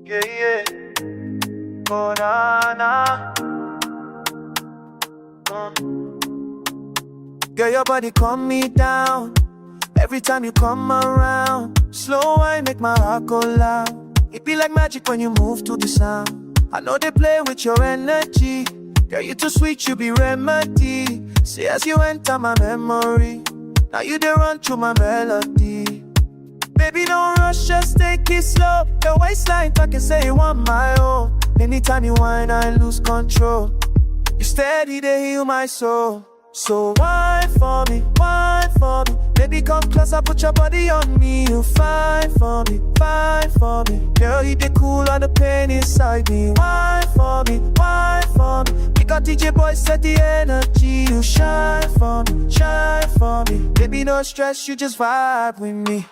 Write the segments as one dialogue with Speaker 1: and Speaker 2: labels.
Speaker 1: Yeah, yeah. Oh, nah, nah. Girl, your body calm me down. Every time you come around, slow wine make my heart go loud. It be like magic when you move to the sound. I know they play with your energy. Girl, you too sweet, you be remedy. See as you enter my memory, now you dey run through my melody. Baby, don't rush, just take it slow. Your waistline talking, say you want my own. Anytime you whine, I lose control. You steady, they heal my soul. So whine for me, whine for me. Baby, come closer, put your body on me. You fine for me, fine for me. Girl, you the cool on the pain inside me. Whine for me, whine for me. We got DJ boy, set the energy. You shine for me, shine for me. Baby, no stress, you just vibe with me.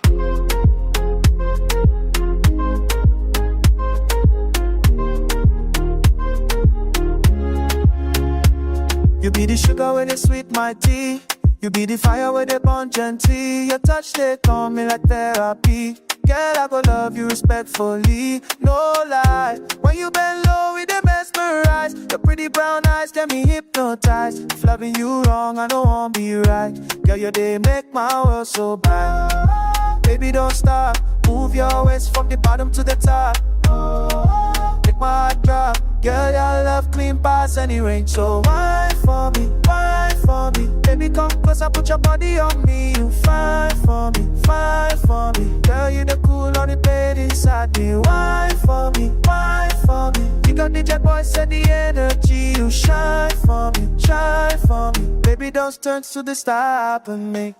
Speaker 1: You be the sugar when they sweet my tea. You be the fire when they burn gently. Your touch they calm me like therapy. Girl, I go love you respectfully, no lie. When you bend low, we they mesmerize. Your pretty brown eyes get me hypnotized. If loving you wrong, I don't want be right. Girl, your day make my world so bright. Baby, don't stop. Move your waist from the bottom to the top. Make my heart drop. Girl, your love clean past any range. So whine for me, whine for me. Baby, come closer, put your body on me. You fine for me, fine for me. Girl, you the cool on the bed inside me. Whine for me, whine for me. You got the jet boy, set the energy. You shine for me, shine for me. Baby, don't turn to the stop and make